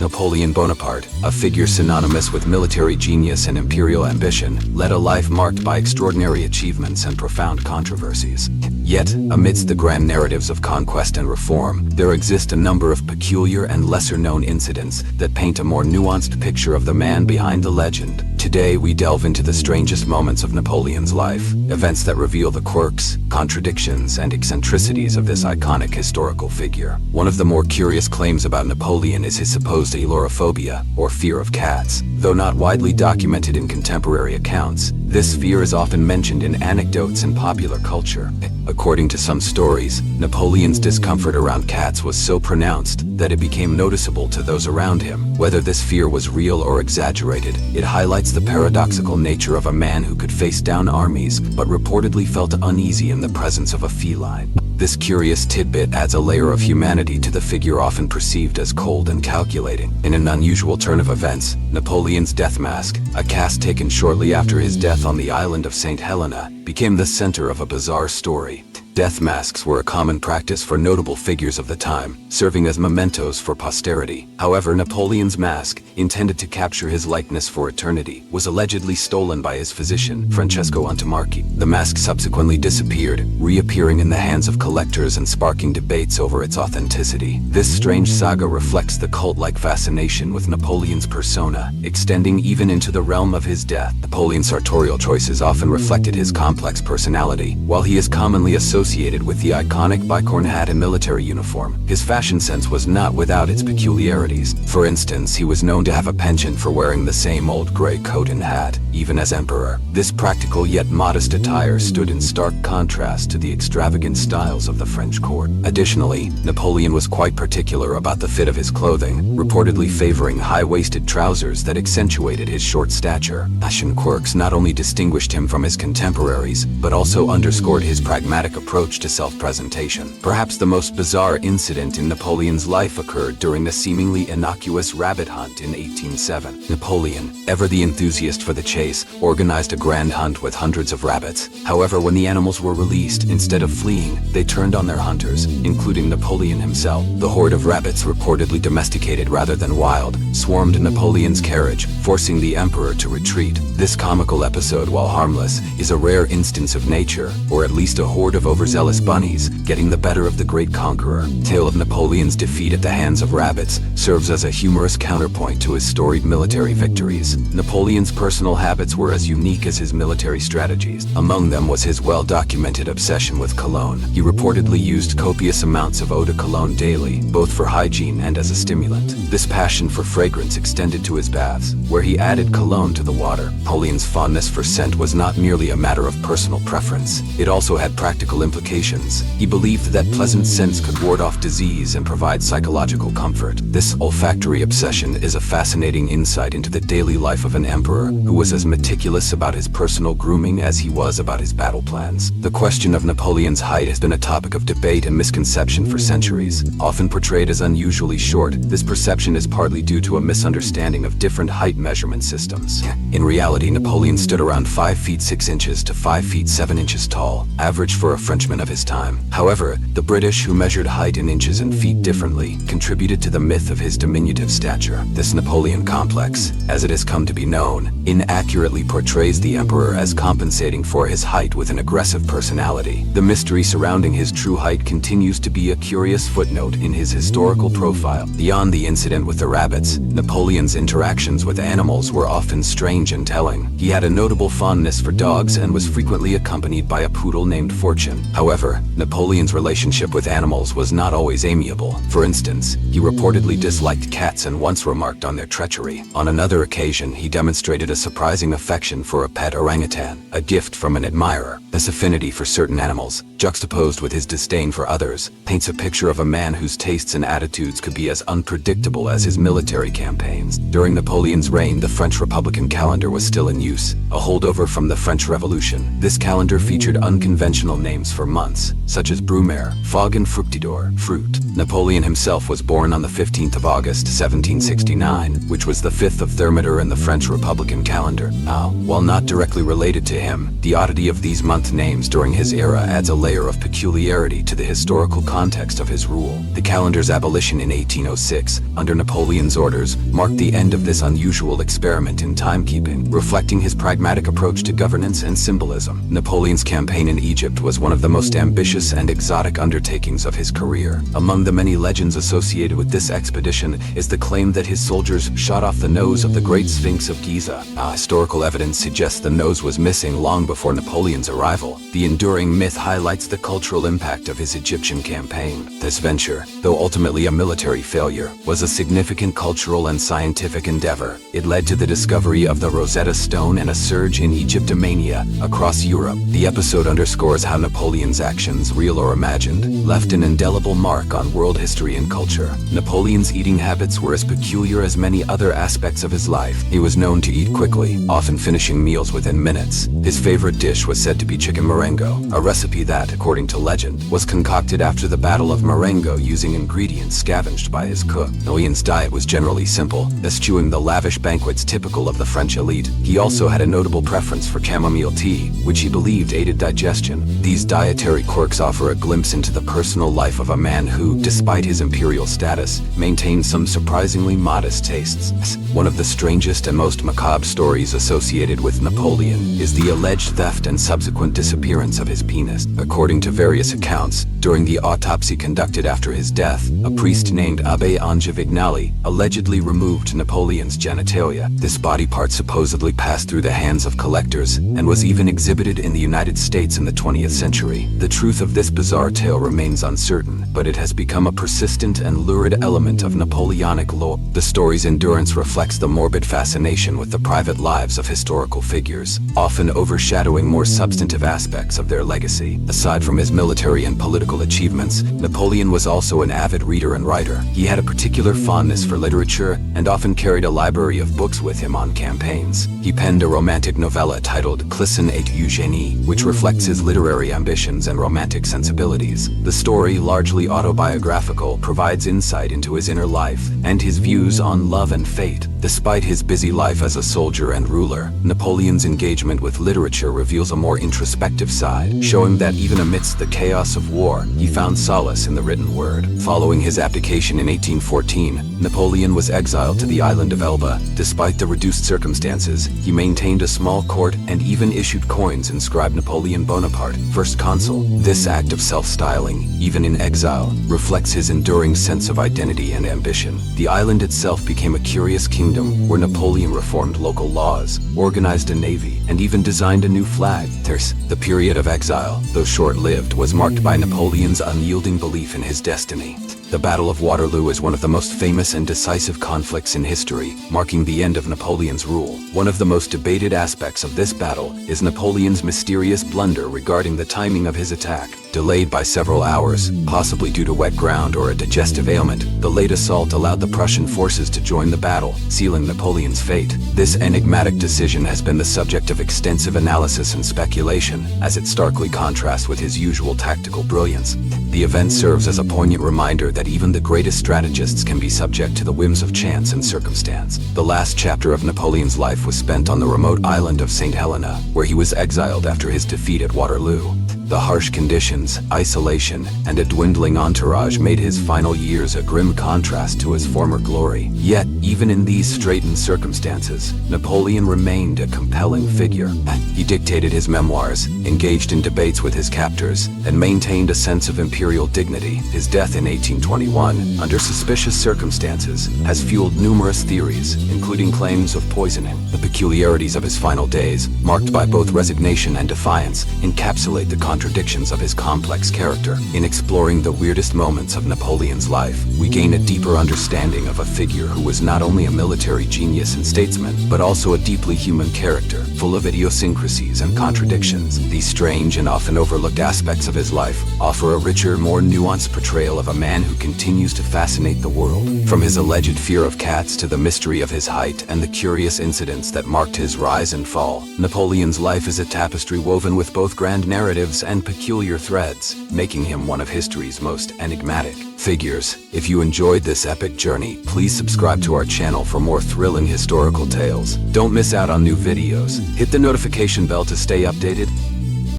Napoleon Bonaparte, a figure synonymous with military genius and imperial ambition, led a life marked by extraordinary achievements and profound controversies. Yet, amidst the grand narratives of conquest and reform, there exist a number of peculiar and lesser-known incidents that paint a more nuanced picture of the man behind the legend. Today, we delve into the strangest moments of Napoleon's life, events that reveal the quirks, contradictions, and eccentricities of this iconic historical figure. One of the more curious claims about Napoleon is his supposed ailurophobia, or fear of cats. Though not widely documented in contemporary accounts, this fear is often mentioned in anecdotes and popular culture. According to some stories, Napoleon's discomfort around cats was so pronounced that it became noticeable to those around him. Whether this fear was real or exaggerated, it highlights the paradoxical nature of a man who could face down armies, but reportedly felt uneasy in the presence of a feline. This curious tidbit adds a layer of humanity to the figure often perceived as cold and calculating. In an unusual turn of events, Napoleon's death mask, a cast taken shortly after his death on the island of Saint Helena, became the center of a bizarre story. Death masks were a common practice for notable figures of the time, serving as mementos for posterity. However, Napoleon's mask, intended to capture his likeness for eternity, was allegedly stolen by his physician, Francesco Antimarchi. The mask subsequently disappeared, reappearing in the hands of collectors and sparking debates over its authenticity. This strange saga reflects the cult-like fascination with Napoleon's persona, extending even into the realm of his death. Napoleon's sartorial choices often reflected his complex personality. While he is commonly associated with the iconic bicorn hat and military uniform, his fashion sense was not without its peculiarities. For instance, he was known to have a penchant for wearing the same old gray coat and hat, even as emperor. This practical yet modest attire stood in stark contrast to the extravagant styles of the French court. Additionally, Napoleon was quite particular about the fit of his clothing, reportedly favoring high-waisted trousers that accentuated his short stature. Fashion quirks not only distinguished him from his contemporaries, but also underscored his pragmatic approach to self-presentation. Perhaps the most bizarre incident in Napoleon's life occurred during the seemingly innocuous rabbit hunt in 1807. Napoleon, ever the enthusiast for the chase, organized a grand hunt with hundreds of rabbits. However, when the animals were released, instead of fleeing, they turned on their hunters, including Napoleon himself. The horde of rabbits, reportedly domesticated rather than wild, swarmed Napoleon's carriage, forcing the emperor to retreat. This comical episode, while harmless, is a rare instance of nature, or at least a horde of overzealous bunnies, getting the better of the great conqueror. Tale of Napoleon's defeat at the hands of rabbits serves as a humorous counterpoint to his storied military victories. Napoleon's personal habits were as unique as his military strategies. Among them was his well-documented obsession with cologne. He reportedly used copious amounts of eau de cologne daily, both for hygiene and as a stimulant. This passion for fragrance extended to his baths, where he added cologne to the water. Napoleon's fondness for scent was not merely a matter of personal preference. It also had practical implications. He believed that pleasant scents could ward off disease and provide psychological comfort. This olfactory obsession is a fascinating insight into the daily life of an emperor who was as meticulous about his personal grooming as he was about his battle plans. The question of Napoleon's height has been a topic of debate and misconception for centuries. Often portrayed as unusually short, this perception is partly due to a misunderstanding of different height measurement systems. In reality, Napoleon stood around 5 feet 6 inches to 5 feet 7 inches tall, average for a Frenchman of his time. However, the British, who measured height in inches and feet differently, contributed to the myth of his diminutive stature. This Napoleon complex, as it has come to be known, inaccurately portrays the emperor as compensating for his height with an aggressive personality. The mystery surrounding his true height continues to be a curious footnote in his historical profile. Beyond the incident with the rabbits, Napoleon's interactions with animals were often strange and telling. He had a notable fondness for dogs and was frequently accompanied by a poodle named Fortune. However, Napoleon's relationship with animals was not always amiable. For instance, he reportedly disliked cats and once remarked on their treachery. On another occasion, he demonstrated a surprising affection for a pet orangutan, a gift from an admirer. This affinity for certain animals, juxtaposed with his disdain for others, paints a picture of a man whose tastes and attitudes could be as unpredictable as his military campaigns. During Napoleon's reign, the French Republican calendar was still in use, a holdover from the French Revolution. This calendar featured unconventional names for months, such as brumaire, fog and fructidor, fruit. Napoleon himself was born on the 15th of August, 1769, which was the 5th of Thermidor in the French Republican calendar. While not directly related to him, the oddity of these month names during his era adds a layer of peculiarity to the historical context of his rule. The calendar's abolition in 1806, under Napoleon's orders, marked the end of this unusual experiment in timekeeping, reflecting his pragmatic approach to governance and symbolism. Napoleon's campaign in Egypt was one of the most ambitious and exotic undertakings of his career. Among the many legends associated with this expedition is the claim that his soldiers shot off the nose of the Great Sphinx of Giza. Historical evidence suggests the nose was missing long before Napoleon's arrival. The enduring myth highlights the cultural impact of his Egyptian campaign. This venture, though ultimately a military failure, was a significant cultural and scientific endeavor. It led to the discovery of the Rosetta Stone and a surge in Egyptomania across Europe. The episode underscores how Napoleon's actions, real or imagined, left an indelible mark on world history and culture. Napoleon's eating habits were as peculiar as many other aspects of his life. He was known to eat quickly, often finishing meals within minutes. His favorite dish was said to be chicken Marengo, a recipe that, according to legend, was concocted after the Battle of Marengo using ingredients scavenged by his cook. Napoleon's diet was generally simple, eschewing the lavish banquets typical of the French elite. He also had a notable preference for chamomile tea, which he believed aided digestion. These dietary quirks offer a glimpse into the personal life of a man who, despite his imperial status, maintained some surprisingly modest tastes. One of the strangest and most macabre stories associated with Napoleon is the alleged theft and subsequent disappearance of his penis. According to various accounts, during the autopsy conducted after his death, a priest named Abbé Angevignali allegedly removed Napoleon's genitalia. This body part supposedly passed through the hands of collectors and was even exhibited in the United States in the 20th century. The truth of this bizarre tale remains uncertain, but it has become a persistent and lurid element of Napoleonic lore. The story's endurance reflects the morbid fascination with the private lives of historical figures, often overshadowing more substantive aspects of their legacy. Aside from his military and political achievements, Napoleon was also an avid reader and writer. He had a particular fondness for literature and often carried a library of books with him on campaigns. He penned a romantic novella titled Clisson et Eugénie, which reflects his literary ambitions and romantic sensibilities. The story, largely autobiographical, provides insight into his inner life and his views on love and fate. Despite his busy life as a soldier and ruler, Napoleon's engagement with literature reveals a more introspective side, showing that even amidst the chaos of war, he found solace in the written word. Following his abdication in 1814, Napoleon was exiled to the island of Elba. Despite the reduced circumstances, he maintained a small court and even issued coins inscribed Napoleon Bonaparte, first consul. This act of self-styling, even in exile, reflects his enduring sense of identity and ambition. The island itself became a curious kingdom where Napoleon reformed local laws, organized a navy, and even designed a new flag. The period of exile, though short-lived, was marked by Napoleon's unyielding belief in his destiny. The Battle of Waterloo is one of the most famous and decisive conflicts in history, marking the end of Napoleon's rule. One of the most debated aspects of this battle is Napoleon's mysterious blunder regarding the timing of his attack. Delayed by several hours, possibly due to wet ground or a digestive ailment, the late assault allowed the Prussian forces to join the battle, sealing Napoleon's fate. This enigmatic decision has been the subject of extensive analysis and speculation, as it starkly contrasts with his usual tactical brilliance. The event serves as a poignant reminder that even the greatest strategists can be subject to the whims of chance and circumstance. The last chapter of Napoleon's life was spent on the remote island of Saint Helena, where he was exiled after his defeat at Waterloo. The harsh conditions, isolation, and a dwindling entourage made his final years a grim contrast to his former glory. Yet, even in these straitened circumstances, Napoleon remained a compelling figure. He dictated his memoirs, engaged in debates with his captors, and maintained a sense of imperial dignity. His death in 1821, under suspicious circumstances, has fueled numerous theories, including claims of poisoning. The peculiarities of his final days, marked by both resignation and defiance, encapsulate the contradictions of his complex character. In exploring the weirdest moments of Napoleon's life, we gain a deeper understanding of a figure who was not only a military genius and statesman, but also a deeply human character, full of idiosyncrasies and contradictions. These strange and often overlooked aspects of his life offer a richer, more nuanced portrayal of a man who continues to fascinate the world. From his alleged fear of cats to the mystery of his height and the curious incidents that marked his rise and fall, Napoleon's life is a tapestry woven with both grand narratives and peculiar threads, making him one of history's most enigmatic figures. If you enjoyed this epic journey, please subscribe to our channel for more thrilling historical tales. Don't miss out on new videos. Hit the notification bell to stay updated.